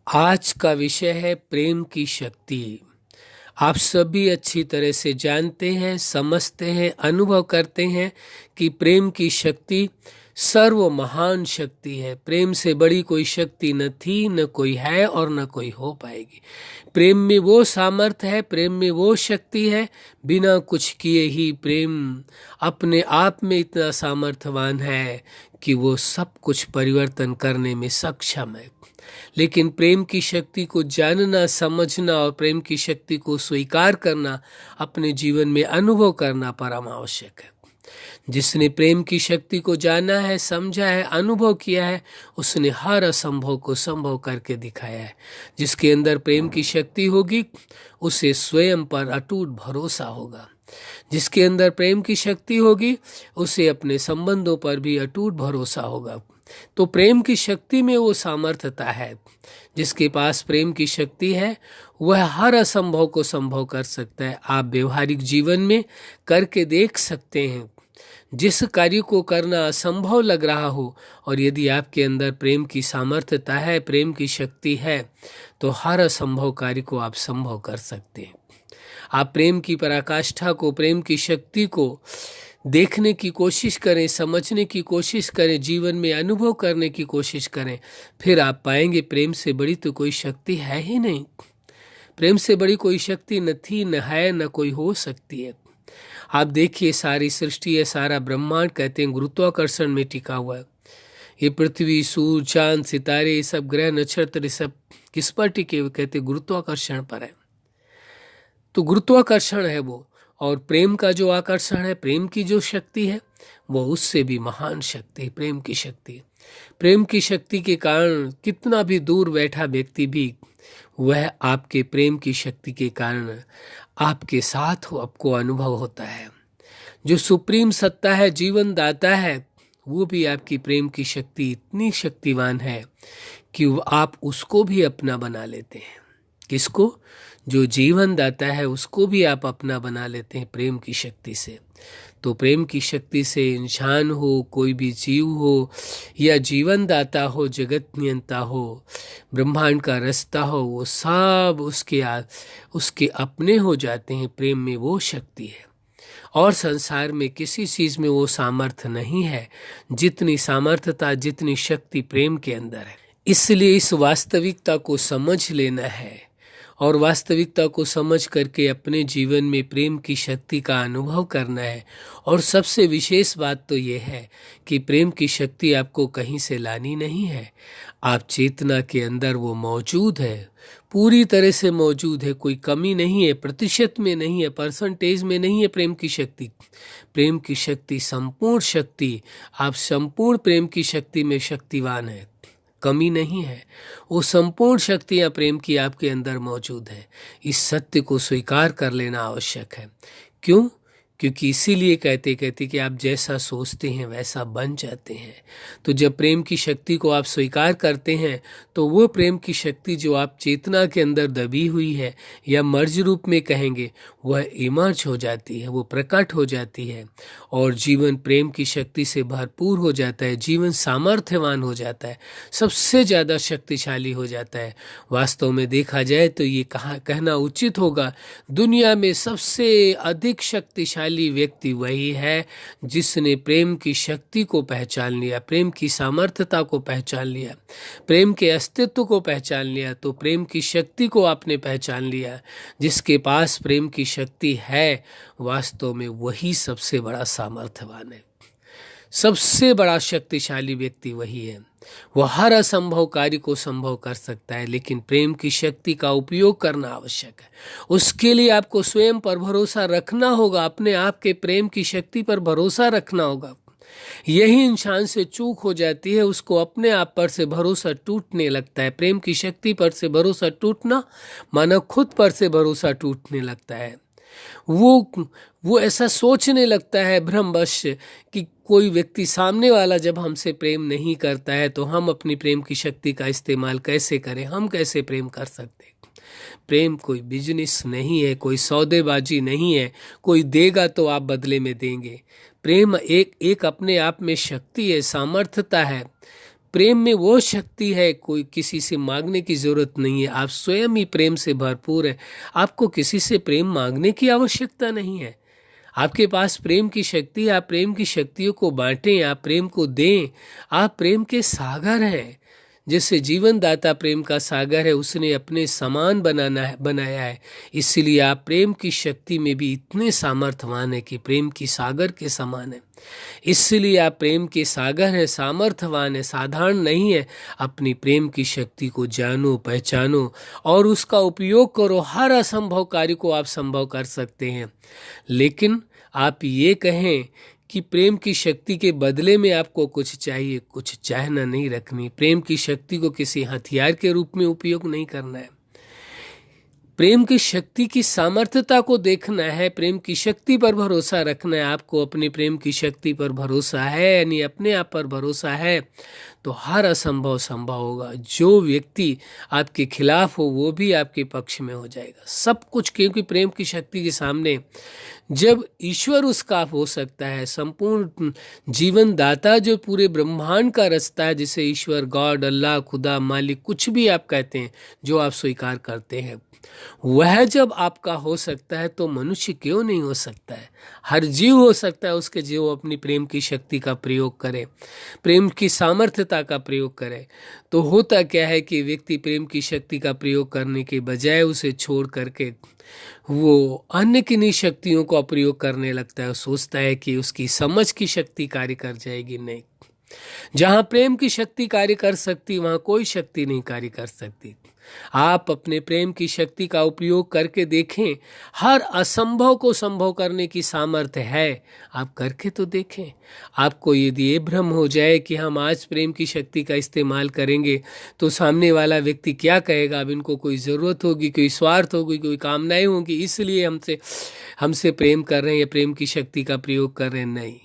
आज का विषय है प्रेम की शक्ति। आप सभी अच्छी तरह से जानते हैं, समझते हैं, अनुभव करते हैं कि प्रेम की शक्ति सर्व महान शक्ति है। प्रेम से बड़ी कोई शक्ति न थी, न कोई है और न कोई हो पाएगी। प्रेम में वो सामर्थ्य है, प्रेम में वो शक्ति है, बिना कुछ किए ही प्रेम अपने आप में इतना सामर्थ्यवान है कि वो सब कुछ परिवर्तन करने में सक्षम है। लेकिन प्रेम की शक्ति को जानना, समझना और प्रेम की शक्ति को स्वीकार करना, अपने जीवन में अनुभव करना परम आवश्यक है। जिसने प्रेम की शक्ति को जाना है, समझा है, अनुभव किया है, उसने हर असंभव को संभव करके दिखाया है। जिसके अंदर प्रेम की शक्ति होगी, उसे स्वयं पर अटूट भरोसा होगा। जिसके अंदर प्रेम की शक्ति होगी, उसे अपने संबंधों पर भी अटूट भरोसा होगा। तो प्रेम की शक्ति में वो सामर्थ्यता है। जिसके पास प्रेम की शक्ति है, वह हर असंभव को संभव कर सकता है। आप व्यवहारिक जीवन में करके देख सकते हैं। जिस कार्य को करना असंभव लग रहा हो, और यदि आपके अंदर प्रेम की सामर्थ्यता है, प्रेम की शक्ति है, तो हर असंभव कार्य को आप संभव कर सकते हैं। आप प्रेम की पराकाष्ठा को, प्रेम की शक्ति को देखने की कोशिश करें, समझने की कोशिश करें, जीवन में अनुभव करने की कोशिश करें, फिर आप पाएंगे प्रेम से बड़ी तो कोई शक्ति है ही नहीं। प्रेम से बड़ी कोई शक्ति न थी, न है, न कोई हो सकती है। आप देखिए, सारी सृष्टि है, सारा ब्रह्मांड कहते हैं गुरुत्वाकर्षण में टिका हुआ है। ये पृथ्वी, सूर्य, चांद, सितारे, ये सब ग्रह, नक्षत्र, ये सब किस पर टिके हुए? कहते गुरुत्वाकर्षण पर है। तो गुरुत्वाकर्षण है वो, और प्रेम का जो आकर्षण है, प्रेम की जो शक्ति है, वो उससे भी महान शक्ति है। प्रेम की शक्ति, प्रेम की शक्ति के कारण कितना भी दूर बैठा व्यक्ति भी, वह आपके प्रेम की शक्ति के कारण आपके साथ हो, आपको अनुभव होता है। जो सुप्रीम सत्ता है, जीवन दाता है, वो भी आपकी प्रेम की शक्ति इतनी शक्तिवान है कि आप उसको भी अपना बना लेते हैं। किसको? जो जीवन दाता है, उसको भी आप अपना बना लेते हैं प्रेम की शक्ति से। तो प्रेम की शक्ति से इंसान हो, कोई भी जीव हो, या जीवन दाता हो, जगत नियंता हो, ब्रह्मांड का रास्ता हो, वो सब उसके अपने हो जाते हैं। प्रेम में वो शक्ति है, और संसार में किसी चीज में वो सामर्थ्य नहीं है जितनी सामर्थ्यता, जितनी शक्ति प्रेम के अंदर है। इसलिए इस वास्तविकता को समझ लेना है, और वास्तविकता को समझ करके अपने जीवन में प्रेम की शक्ति का अनुभव करना है। और सबसे विशेष बात तो ये है कि प्रेम की शक्ति आपको कहीं से लानी नहीं है। आप चेतना के अंदर वो मौजूद है, पूरी तरह से मौजूद है, कोई कमी नहीं है, प्रतिशत में नहीं है, परसेंटेज में नहीं है प्रेम की शक्ति। प्रेम की शक्ति संपूर्ण शक्ति, आप संपूर्ण प्रेम की शक्ति में शक्तिवान है, कमी नहीं है। वो संपूर्ण शक्तियाँ प्रेम की आपके अंदर मौजूद है। इस सत्य को स्वीकार कर लेना आवश्यक है। क्यों? क्योंकि इसीलिए कहते कि आप जैसा सोचते हैं वैसा बन जाते हैं। तो जब प्रेम की शक्ति को आप स्वीकार करते हैं, तो वो प्रेम की शक्ति जो आप चेतना के अंदर दबी हुई है, या मर्ज रूप में कहेंगे, वह इमर्ज हो जाती है, वो प्रकट हो जाती है, और जीवन प्रेम की शक्ति से भरपूर हो जाता है। जीवन सामर्थ्यवान हो जाता है, सबसे ज़्यादा शक्तिशाली हो जाता है। वास्तव में देखा जाए तो ये कहना उचित होगा, दुनिया में सबसे अधिक शक्तिशाली व्यक्ति वही है जिसने प्रेम की शक्ति को पहचान लिया, प्रेम की सामर्थ्यता को पहचान लिया, प्रेम के अस्तित्व को पहचान लिया। तो प्रेम की शक्ति को आपने पहचान लिया। जिसके पास प्रेम की शक्ति है, वास्तव में वही सबसे बड़ा सामर्थ्यवान है, सबसे बड़ा शक्तिशाली व्यक्ति वही है। वह हर असंभव कार्य को संभव कर सकता है, लेकिन प्रेम की शक्ति का उपयोग करना आवश्यक है। उसके लिए आपको स्वयं पर भरोसा रखना होगा, अपने आप के प्रेम की शक्ति पर भरोसा रखना होगा। यही इंसान से चूक हो जाती है, उसको अपने आप पर से भरोसा टूटने लगता है। प्रेम की शक्ति पर से भरोसा टूटना मानो खुद पर से भरोसा टूटने लगता है। वो ऐसा सोचने लगता है भ्रमवश कि कोई व्यक्ति सामने वाला जब हमसे प्रेम नहीं करता है, तो हम अपनी प्रेम की शक्ति का इस्तेमाल कैसे करें, हम कैसे प्रेम कर सकते हैं। प्रेम कोई बिजनेस नहीं है, कोई सौदेबाजी नहीं है, कोई देगा तो आप बदले में देंगे। प्रेम एक अपने आप में शक्ति है, सामर्थ्यता है। प्रेम में वो शक्ति है, कोई किसी से मांगने की जरूरत नहीं है। आप स्वयं ही प्रेम से भरपूर है, आपको किसी से प्रेम मांगने की आवश्यकता नहीं है। आपके पास प्रेम की शक्ति है, आप प्रेम की शक्तियों को बांटें, आप प्रेम को दें। आप प्रेम के सागर हैं। जैसे जीवन दाता प्रेम का सागर है, उसने अपने समान बनाया है। इसलिए आप प्रेम की शक्ति में भी इतने सामर्थ्यवान है कि प्रेम की सागर के समान है। इसलिए आप प्रेम के सागर हैं, सामर्थ्यवान है, साधारण नहीं है। अपनी प्रेम की शक्ति को जानो, पहचानो और उसका उपयोग करो। हर असंभव कार्य को आप संभव कर सकते हैं। लेकिन आप ये कहें कि प्रेम की शक्ति के बदले में आपको कुछ चाहिए, कुछ चाहना नहीं रखनी। प्रेम की शक्ति को किसी हथियार के रूप में उपयोग नहीं करना है। प्रेम की शक्ति की सामर्थ्यता को देखना है, प्रेम की शक्ति पर भरोसा रखना है। आपको अपने प्रेम की शक्ति पर भरोसा है, यानी अपने आप पर भरोसा है, तो हर असंभव संभव होगा। जो व्यक्ति आपके खिलाफ हो वो भी आपके पक्ष में हो जाएगा, सब कुछ। क्योंकि प्रेम की शक्ति के सामने जब ईश्वर उसका हो सकता है, संपूर्ण जीवन दाता जो पूरे ब्रह्मांड का रास्ता है, जिसे ईश्वर, गॉड, अल्लाह, खुदा, मालिक, कुछ भी आप कहते हैं, जो आप स्वीकार करते हैं, वह जब आपका हो सकता है तो मनुष्य क्यों नहीं हो सकता है? हर जीव हो सकता है उसके, जो अपनी प्रेम की शक्ति का प्रयोग करे, प्रेम की सामर्थ्यता का प्रयोग करे। तो होता क्या है कि व्यक्ति प्रेम की शक्ति का प्रयोग करने के बजाय उसे छोड़ करके वो अन्य किन्हीं शक्तियों का प्रयोग करने लगता है। सोचता है कि उसकी समझ की शक्ति कार्य कर जाएगी। नहीं, जहां प्रेम की शक्ति कार्य कर सकती वहां कोई शक्ति नहीं कार्य कर सकती। आप अपने प्रेम की शक्ति का उपयोग करके देखें, हर असंभव को संभव करने की सामर्थ्य है। आप करके तो देखें। आपको यदि ये भ्रम हो जाए कि हम आज प्रेम की शक्ति का इस्तेमाल करेंगे तो सामने वाला व्यक्ति क्या कहेगा, अब इनको कोई ज़रूरत होगी, कोई स्वार्थ होगी, कोई कामनाएं होंगी, इसलिए हमसे प्रेम कर रहे हैं या प्रेम की शक्ति का प्रयोग कर रहे हैं। नहीं,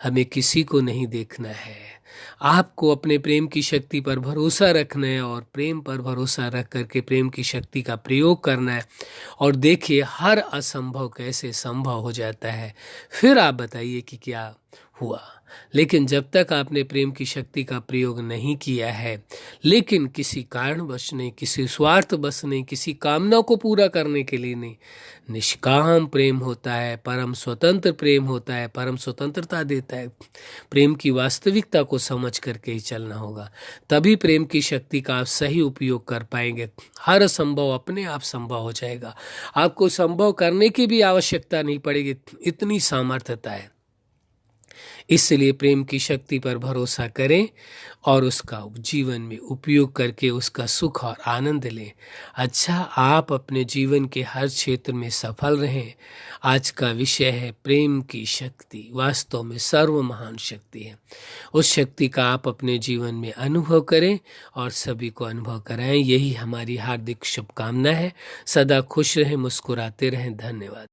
हमें किसी को नहीं देखना है। आपको अपने प्रेम की शक्ति पर भरोसा रखना है और प्रेम पर भरोसा रख करके प्रेम की शक्ति का प्रयोग करना है। और देखिए हर असंभव कैसे संभव हो जाता है। फिर आप बताइए कि क्या हुआ। लेकिन जब तक आपने प्रेम की शक्ति का प्रयोग नहीं किया है, लेकिन किसी कारणवश नहीं, किसी स्वार्थवश नहीं, किसी कामना को पूरा करने के लिए नहीं, निष्काम प्रेम होता है, परम स्वतंत्र प्रेम होता है, परम स्वतंत्रता देता है। प्रेम की वास्तविकता को समझ करके ही चलना होगा, तभी प्रेम की शक्ति का आप सही उपयोग कर पाएंगे। हर संभव अपने आप संभव हो जाएगा, आपको संभव करने की भी आवश्यकता नहीं पड़ेगी, इतनी सामर्थ्यता है। इसलिए प्रेम की शक्ति पर भरोसा करें और उसका जीवन में उपयोग करके उसका सुख और आनंद लें। अच्छा, आप अपने जीवन के हर क्षेत्र में सफल रहें। आज का विषय है प्रेम की शक्ति। वास्तव में सर्व महान शक्ति है। उस शक्ति का आप अपने जीवन में अनुभव करें और सभी को अनुभव कराएं। यही हमारी हार्दिक शुभकामना है। सदा खुश रहें, मुस्कुराते रहें। धन्यवाद।